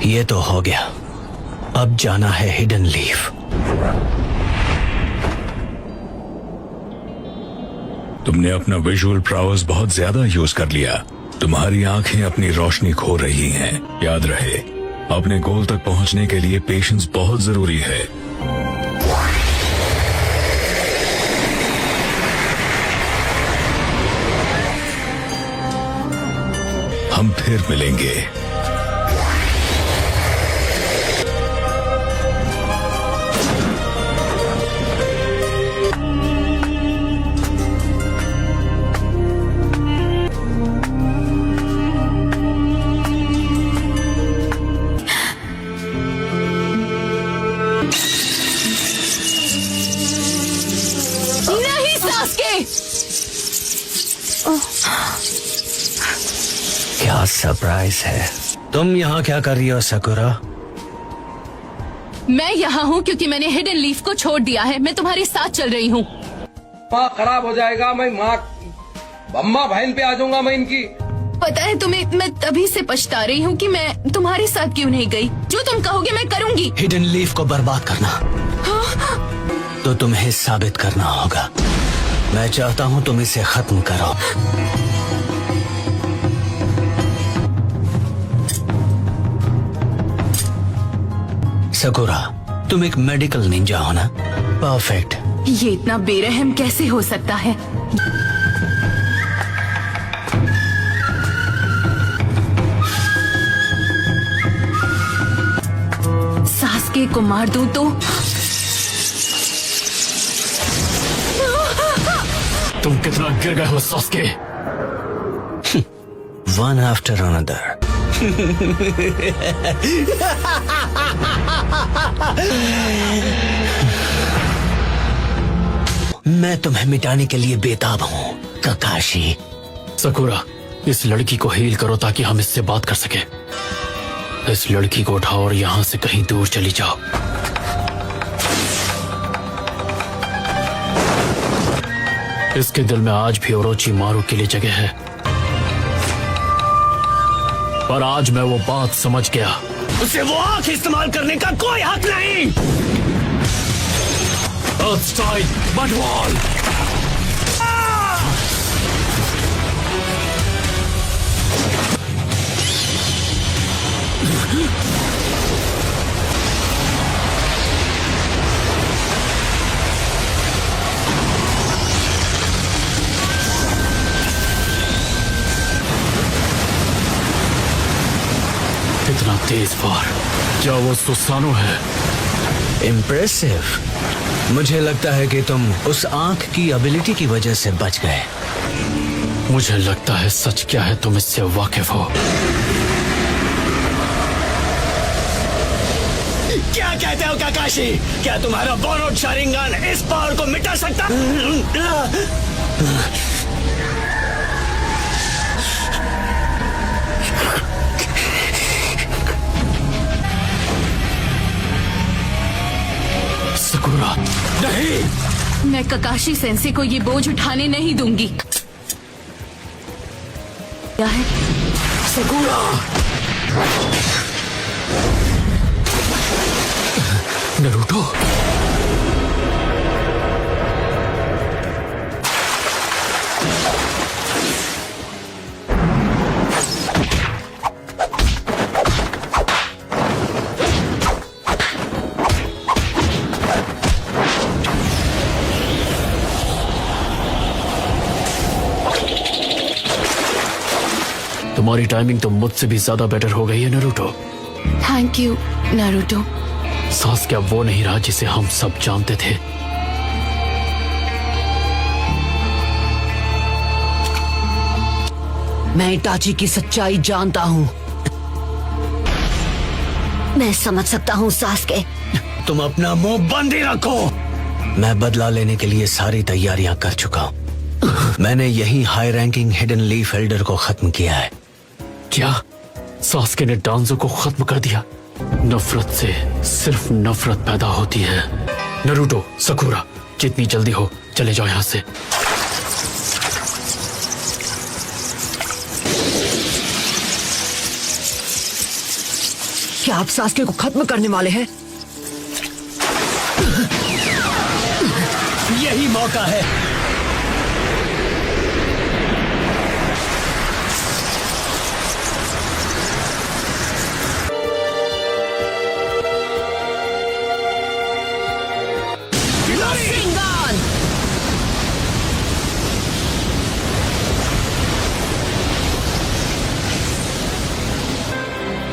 ये तो हो गया, अब जाना है हिडन लीफ। तुमने अपना विजुअल प्राउस बहुत ज्यादा यूज कर लिया। तुम्हारी आंखें अपनी रोशनी खो रही हैं। याद रहे, अपने गोल तक पहुंचने के लिए पेशेंस बहुत जरूरी है। हम फिर मिलेंगे। नहीं सास्के! क्या सरप्राइज है। तुम यहाँ क्या कर रही हो सकुरा? मैं यहाँ हूँ क्योंकि मैंने हिडन लीफ को छोड़ दिया है। मैं तुम्हारे साथ चल रही हूँ। माँ खराब हो जाएगा। मैं माँ अम्मा बहन पे आ जाऊंगा मैं इनकी। पता है तुम्हें, मैं तभी से पछता रही हूँ कि मैं तुम्हारे साथ क्यों नहीं गई। जो तुम कहोगे मैं करूँगी। हिडन लीफ को बर्बाद करना तो तुम्हें साबित करना होगा। मैं चाहता हूँ तुम इसे खत्म करो। सकुरा, तुम एक मेडिकल निंजा हो ना? परफेक्ट। ये इतना बेरहम कैसे हो सकता है? सास्के को मार दूं तो? तुम कितना गिर गए हो सास्के? One after another. मैं तुम्हें मिटाने के लिए बेताब हूँ ककाशी। सकुरा, इस लड़की को हील करो ताकि हम इससे बात कर सके। इस लड़की को उठाओ और यहाँ से कहीं दूर चली जाओ। इसके दिल में आज भी ओरोचिमारू के लिए जगह है, पर आज मैं वो बात समझ गया। उसे वो आंख इस्तेमाल करने का कोई हक नहीं। Earthstone, Mudwall! इतना तेज वार, क्या वो सुसानो है? इम्प्रेसिव। मुझे लगता है कि तुम उस आंख की एबिलिटी की वजह से बच गए। मुझे लगता है सच क्या है तुम इससे वाकिफ हो। क्या कहते हो काकाशी? क्या तुम्हारा बोनो शारिंगन इस पावर को मिटा सकता? सकुरा, नहीं। मैं ककाशी सेंसे को ये बोझ उठाने नहीं दूंगी। क्या है? सकुरा! नरूटो, तुम्हारी टाइमिंग तो मुझसे भी ज्यादा बेटर हो गई है नरूटो। Thank you Naruto. सास क्या वो नहीं रहा जिसे हम सब जानते थे। मैं इटाची की सच्चाई जानता हूँ। मैं समझ सकता हूँ सास्के। तुम अपना मुंह बंद ही रखो। मैं बदला लेने के लिए सारी तैयारियां कर चुका हूँ। मैंने यही high ranking hidden leaf Elder को खत्म किया है। क्या सास्के ने डांजो को खत्म कर दिया? नफरत से सिर्फ नफरत पैदा होती है। नरूटो, सकुरा, जितनी जल्दी हो चले जाओ यहाँ से। क्या आप सास्के को खत्म करने वाले हैं? यही मौका है।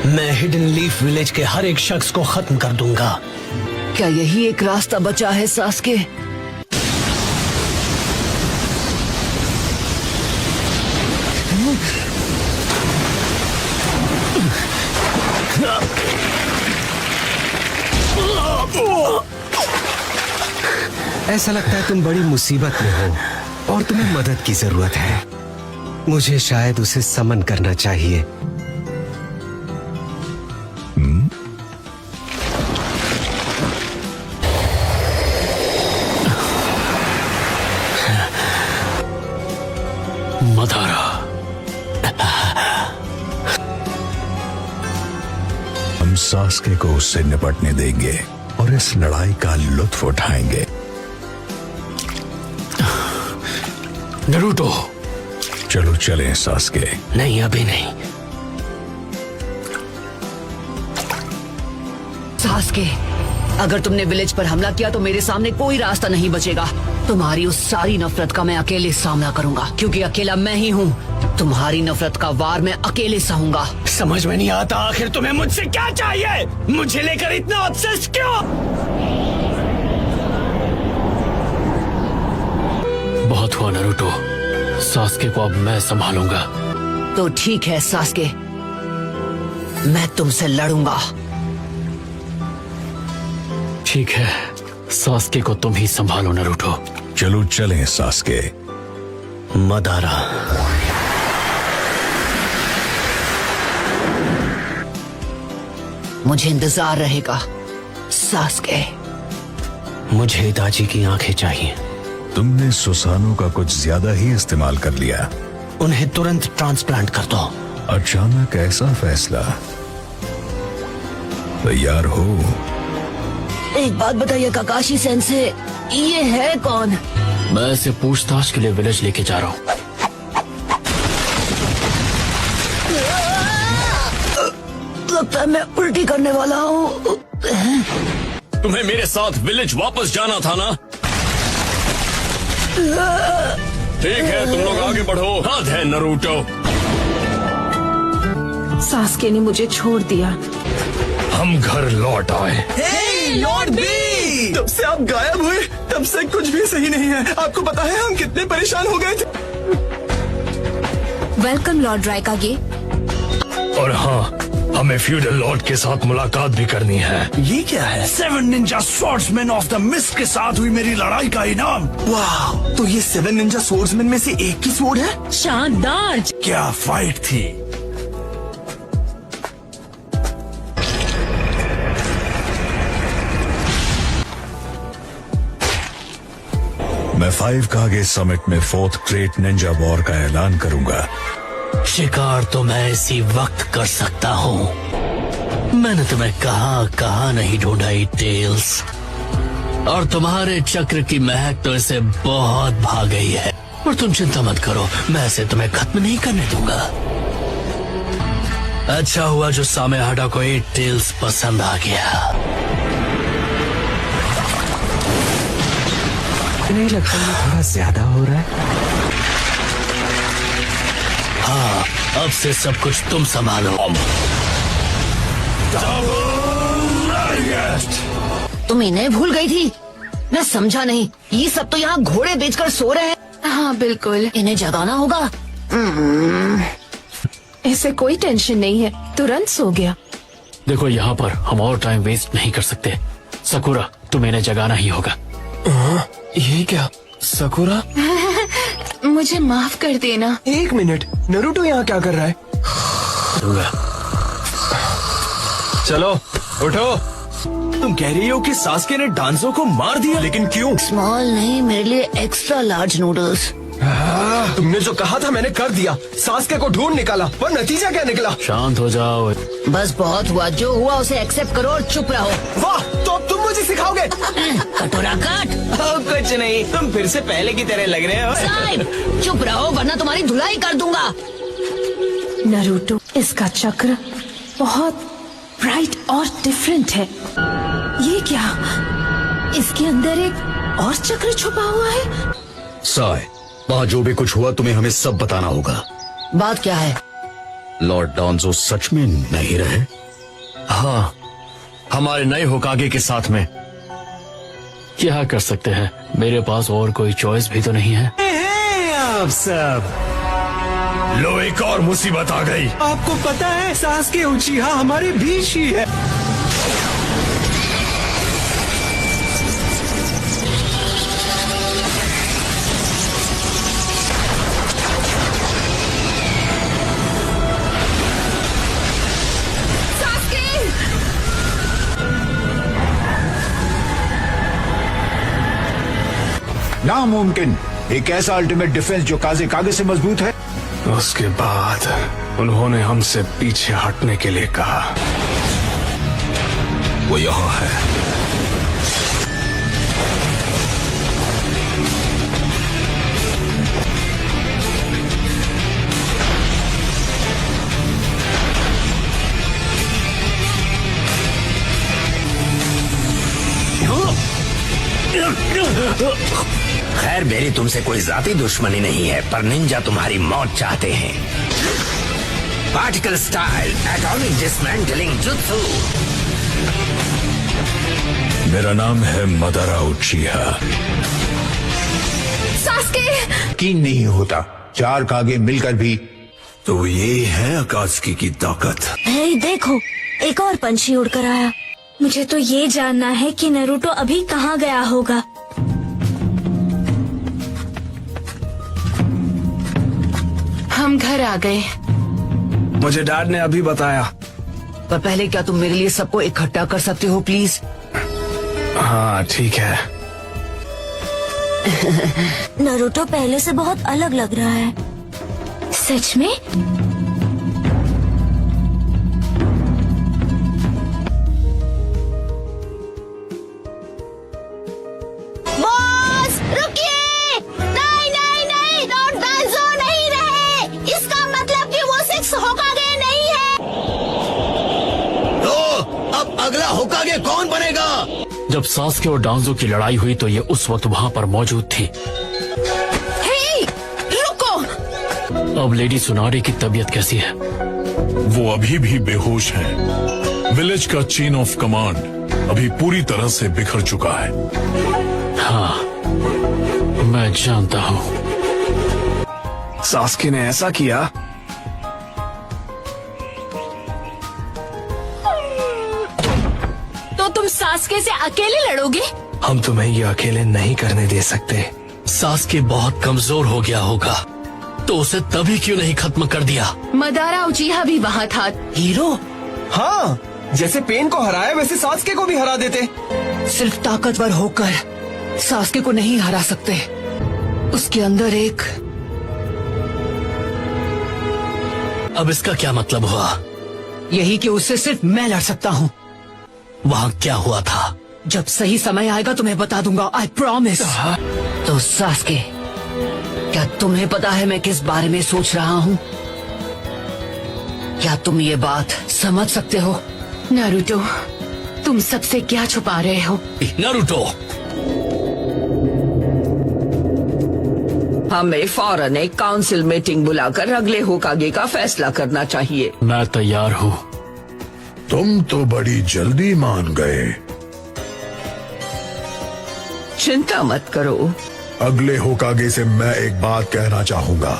मैं हिडन लीफ विलेज के हर एक शख्स को खत्म कर दूंगा। क्या यही एक रास्ता बचा है सास्के? ऐसा लगता है तुम बड़ी मुसीबत में हो और तुम्हें मदद की जरूरत है। मुझे शायद उसे समन करना चाहिए। मदारा, हम सास्के को उससे निपटने देंगे और इस लड़ाई का लुत्फ उठाएंगे। नरूटो। चलो चलें सास्के। नहीं, अभी नहीं। सास्के, अगर तुमने विलेज पर हमला किया तो मेरे सामने कोई रास्ता नहीं बचेगा। तुम्हारी उस सारी नफरत का मैं अकेले सामना करूंगा, क्योंकि अकेला मैं ही हूँ। तुम्हारी नफरत का वार मैं अकेले सहूंगा। समझ में नहीं आता आखिर तुम्हें मुझसे क्या चाहिए? मुझे लेकर इतना ऑब्सेस्ड क्यों? बहुत हुआ नरूटो, सास्के को अब मैं संभालूंगा। तो ठीक है सास्के, मैं तुमसे लड़ूंगा। ठीक है, सास्के को तुम ही संभालो नरूटो। चलो चलें सास्के। मदारा, मुझे इंतजार रहेगा सास्के। मुझे इताची की आंखें चाहिए। तुमने सुसानो का कुछ ज्यादा ही इस्तेमाल कर लिया। उन्हें तुरंत ट्रांसप्लांट कर दो। अचानक ऐसा फैसला? तैयार हो? एक बात बताइए काकाशी सेंसे, ये है कौन? मैं इसे पूछताछ के लिए विलेज लेके जा रहा हूँ। लगता है मैं उल्टी करने वाला हूँ। तुम्हें मेरे साथ विलेज वापस जाना था ना? ठीक है, तुम लोग आगे बढ़ो। हाथ है नरूटो। सास्के ने मुझे छोड़ दिया। हम घर लौट आए। लॉर्ड बी, तब से आप गायब हुए, तब से कुछ भी सही नहीं है। आपको पता है हम कितने परेशान हो गए थे। Welcome Lord Raikage. और हाँ, हमें फ्यूडल लॉर्ड के साथ मुलाकात भी करनी है। ये क्या है? 7 Ninja swordsman of the mist के साथ हुई मेरी लड़ाई का इनाम। वाह, तो ये 7 निंजा स्वॉर्ड्समैन में से एक की स्वॉर्ड है? शानदार। क्या फाइट थी। मैं 5 कागे समिट में 4th ग्रेट निंजा वॉर का ऐलान करूंगा। शिकार तो मैं इसी वक्त कर सकता हूँ। मैंने तुम्हें कहाँ नहीं ढूंढा टेल्स, और तुम्हारे चक्र की महक तो इसे बहुत भा गई है। और तुम चिंता मत करो, मैं इसे तुम्हें खत्म नहीं करने दूंगा। अच्छा हुआ जो सामेहाडा को टेल्स पसंद आ गया। नहीं लगता ये थोड़ा ज्यादा हो रहा है? हाँ, अब से सब कुछ तुम संभालो। तुम इन्हें भूल गई थी? मैं समझा नहीं। ये सब तो यहाँ घोड़े बेचकर सो रहे हैं। हाँ बिल्कुल, इन्हें जगाना होगा। इसे कोई टेंशन नहीं है, तुरंत सो गया। देखो, यहाँ पर हम और टाइम वेस्ट नहीं कर सकते। सकुरा, तुम्हें इन्हें जगाना ही होगा। ये क्या सकुरा? मुझे माफ कर देना। एक मिनट, नरूटो यहाँ क्या कर रहा है? चलो उठो। तुम कह रही हो कि सास्के ने डांसो को मार दिया, लेकिन क्यों? स्मॉल नहीं, मेरे लिए एक्स्ट्रा लार्ज नूडल्स। तुमने जो कहा था मैंने कर दिया। सास्के को ढूंढ निकाला, पर नतीजा क्या निकला? शांत हो जाओ। बस बहुत हुआ, जो हुआ उसे एक्सेप्ट करो और चुप रहो। वाह, तो अब तुम मुझे सिखाओगे? कटोरा काट। कुछ नहीं, तुम फिर से पहले की तरह लग रहे हो। साहिब चुप रहो वरना तुम्हारी धुलाई कर दूंगा। नरूटो, इसका चक्र बहुत ब्राइट और डिफरेंट है। ये क्या? इसके अंदर एक और चक्र छुपा हुआ है? साय, वहाँ जो भी कुछ हुआ तुम्हें हमें सब बताना होगा। बात क्या है? लॉर्ड डॉन्जो सच में नहीं रहे? हाँ, हमारे नए होकागे के साथ में। क्या कर सकते हैं, मेरे पास और कोई चॉइस भी तो नहीं है। आप सब, लो एक और मुसीबत आ गई। आपको पता है सास्के उचिहा हमारे बीच ही है। नामुमकिन, एक ऐसा अल्टीमेट डिफेंस जो काजे कागे से मजबूत है। उसके बाद उन्होंने हमसे पीछे हटने के लिए कहा। वो यहाँ है। खैर, मेरी तुमसे कोई जाती दुश्मनी नहीं है, पर निंजा तुम्हारी मौत चाहते हैं। Particle style atomic dismantling jutsu. मेरा नाम है मदारा उचिहा। सास्के! यकीन नहीं होता, 4 कागे मिलकर भी। तो ये है अकात्सुकी की ताकत। हे देखो, एक और पंछी उड़कर आया। मुझे तो ये जानना है कि नरूटो अभी कहाँ गया होगा। हम घर आ गए। मुझे डैड ने अभी बताया। पर पहले क्या तुम मेरे लिए सबको इकट्ठा कर सकते हो प्लीज? हाँ ठीक है। नरूटो पहले से बहुत अलग लग रहा है। सच में? बॉस, रुकिए! नहीं नहीं नहीं, लॉर्ड डांजो नहीं रहे। इसका मतलब कि वो 6 होकागे नहीं है। तो अब अगला होकागे कौन बनेगा? जब सास्के और डांजो की लड़ाई हुई तो ये उस वक्त वहाँ पर मौजूद थी। हे, रुको! अब लेडी सुनारे की तबीयत कैसी है? वो अभी भी बेहोश हैं। विलेज का चेन ऑफ कमांड अभी पूरी तरह से बिखर चुका है। हाँ, मैं जानता हूँ। सास्के ने ऐसा किया। तो तुम सास्के से अकेले लड़ोगे? हम तुम्हें ये अकेले नहीं करने दे सकते। सास्के बहुत कमजोर हो गया होगा, तो उसे तभी क्यों नहीं खत्म कर दिया? मदारा उचिहा भी वहाँ था। हीरो? हाँ, जैसे पेन को हराया वैसे सास्के को भी हरा देते। सिर्फ ताकतवर होकर सास्के को नहीं हरा सकते। उसके अंदर एक। अब इसका क्या मतलब हुआ? यही कि उससे सिर्फ मैं लड़ सकता हूँ। वहाँ क्या हुआ था? जब सही समय आएगा तुम्हें बता दूंगा, आई प्रॉमिस। तो सास्के, क्या तुम्हें पता है मैं किस बारे में सोच रहा हूँ? क्या तुम ये बात समझ सकते हो? नारुतो, तुम सबसे क्या छुपा रहे हो? नारुतो! हमें फौरन एक काउंसिल मीटिंग बुलाकर अगले होकागे का फैसला करना चाहिए। मैं तैयार हूँ। तुम तो बड़ी जल्दी मान गए। चिंता मत करो। अगले होकागे से मैं एक बात कहना चाहूंगा।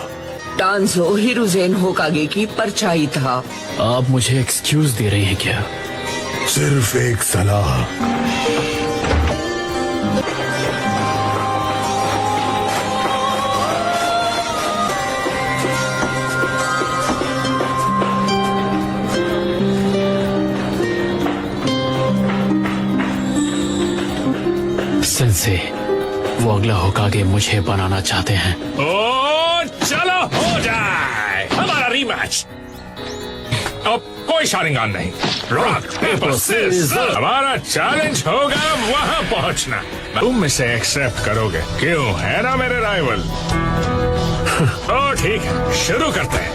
डांजो हिरुजेन होकागे की परछाई था। आप मुझे एक्सक्यूज दे रही हैं क्या? सिर्फ एक सलाह। सेंसे, वो अगला होकागे मुझे बनाना चाहते हैं। रीमैच। अब कोई शारिंगान नहीं, रॉक पेपर सीजर। हमारा चैलेंज होगा वहां पहुंचना। तुम इसे एक्सेप्ट करोगे, क्यों? है ना मेरे राइवल? तो ठीक है, शुरू करते हैं।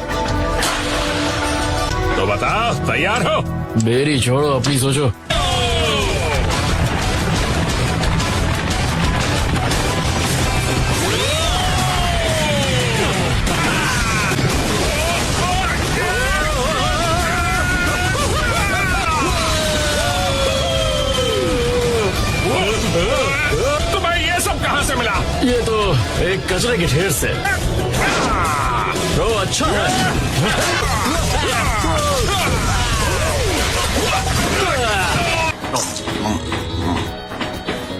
तो बताओ, तैयार हो? मेरी छोड़ो, अपनी सोचो। तुम्हें ये सब कहां से मिला? ये तो एक कचरे के ढेर से। तो अच्छा है।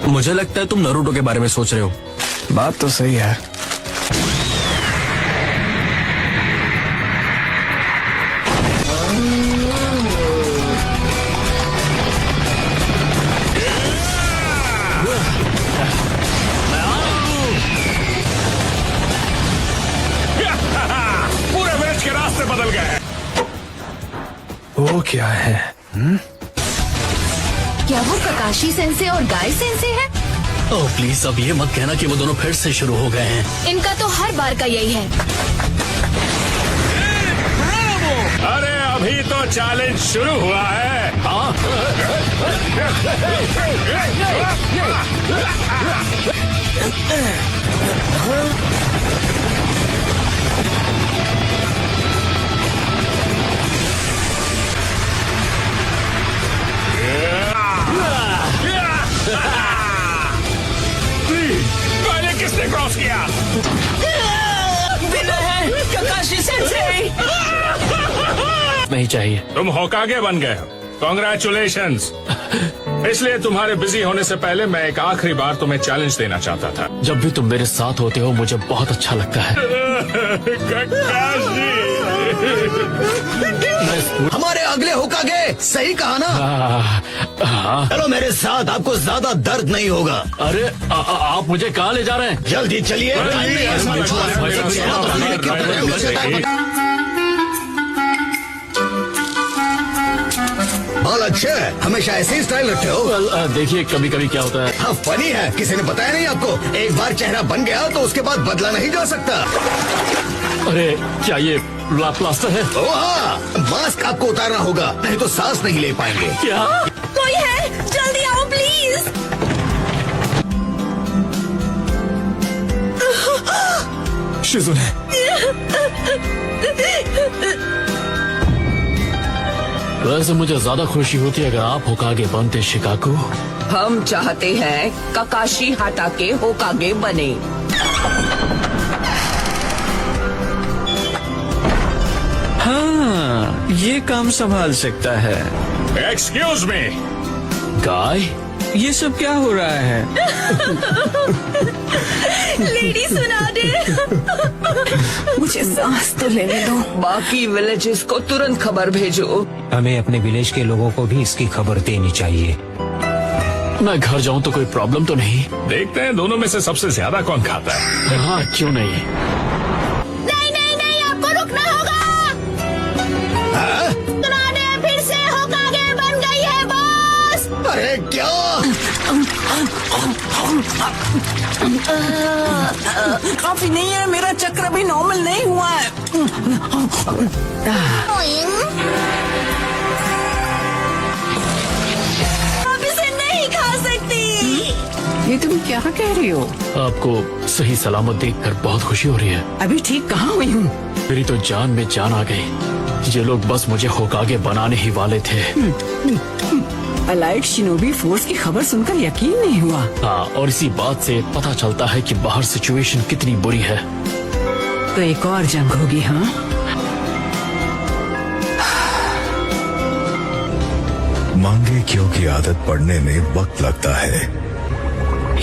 मुझे लगता है तुम नरूटो के बारे में सोच रहे हो। बात तो सही है। पूरे विलेज के रास्ते बदल गए। वो क्या है? क्या वो ककाशी सेंसे और गाय सेंसे है? ओह प्लीज, अब ये मत कहना कि वो दोनों फिर से शुरू हो गए हैं। इनका तो हर बार का यही है। अरे अभी तो चैलेंज शुरू हुआ है। हाँ? पहले किसने क्रॉस किया? ककाशी सेंसे। नहीं चाहिए। तुम होकागे बन गए हो, कॉन्ग्रेचुलेशंस। इसलिए तुम्हारे बिजी होने से पहले मैं एक आखिरी बार तुम्हें चैलेंज देना चाहता था। जब भी तुम मेरे साथ होते हो मुझे बहुत अच्छा लगता है। हमारे अगले होकागे, सही कहा ना? चलो मेरे साथ, आपको ज्यादा दर्द नहीं होगा। अरे आप मुझे कहाँ ले जा रहे हैं? जल्दी चलिए। बहुत अच्छे है, हमेशा ऐसे ही स्टाइल रखते हो। देखिए कभी कभी क्या होता है। हाँ फनी है, किसी ने बताया नहीं आपको? एक बार चेहरा बन गया तो उसके बाद बदला नहीं जा सकता। अरे क्या ये प्लास्टर है? ओ हाँ, मास्क आपको उतारना होगा, नहीं तो सांस नहीं ले पाएंगे। क्या? कोई है? जल्दी आओ प्लीज। शिजुने, वैसे मुझे ज्यादा खुशी होती अगर आप होकागे बनते शिकाकू। हम चाहते हैं ककाशी हाटाके होकागे बने। हाँ, ये काम संभाल सकता है। एक्सक्यूज मी, गाय, ये सब क्या हो रहा है? लेडी सुना दे। मुझे सांस तो लेने दो। बाकी विलेजेस को तुरंत खबर भेजो। हमें अपने विलेज के लोगों को भी इसकी खबर देनी चाहिए। मैं घर जाऊं तो कोई प्रॉब्लम तो नहीं? देखते हैं दोनों में से सबसे ज्यादा कौन खाता है। हाँ क्यों नहीं। नहीं नहीं नहीं, आपको रुकना होगा। सुना दे, फिर से होकागे बन गई है बॉस। अरे क्या? काफी नहीं है, मेरा चक्र अभी नॉर्मल नहीं हुआ है। आप इसे नहीं खा सकती। ये तुम क्या कह रही हो? आपको सही सलामत देखकर बहुत खुशी हो रही है। अभी ठीक कहाँ हुई हूँ? मेरी तो जान में जान आ गई। ये लोग बस मुझे होकागे बनाने ही वाले थे। अलाइट शिनोबी फोर्स की खबर सुनकर यकीन नहीं हुआ। हाँ, और इसी बात से पता चलता है कि बाहर सिचुएशन कितनी बुरी है। तो एक और जंग होगी। हाँ, मांगे क्यों की आदत पड़ने में वक्त लगता है।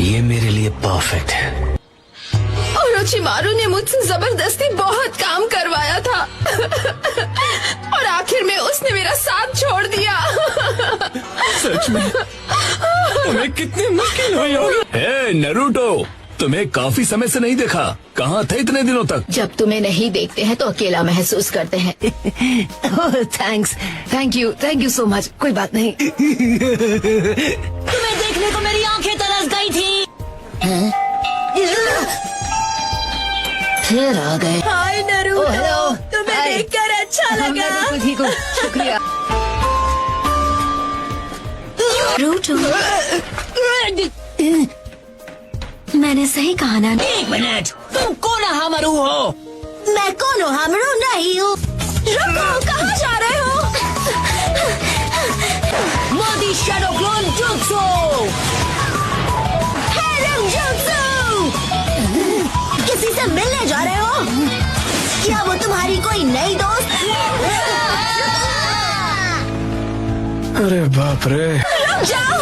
ये मेरे लिए परफेक्ट है। ओरोचिमारू ने मुझसे जबरदस्ती बहुत काम करवाया था और आखिर में उसने मेरा साथ छोड़ दिया। सच में तुम्हें कितनी मुश्किल हुई होगी। हे नरूटो, तुम्हें काफी समय से नहीं देखा, कहाँ थे इतने दिनों तक? जब तुम्हें नहीं देखते हैं तो अकेला महसूस करते हैं। Thanks, thank you so much. कोई बात नहीं। तुम्हें देखने को मेरी आंखें तरस गई थी। फिर आ गए। हाय नरूटो, हेलो। तुम्हें हाय। देखकर अच्छा मैं लगा। बिल्कुल ठीक हूँ, शुक्रिया। नरूटो, मैंने सही कहा ना? 1 मिनट, तुम कौन हमरू हो? मैं कौन हूँ? हमरू नहीं हूँ। रुको, कहाँ जा रहे हो? Modi shadow clone jutsu. किसी से मिलने जा रहे हो? क्या वो तुम्हारी कोई नई दोस्त? अरे बाप रे। रुक जाओ।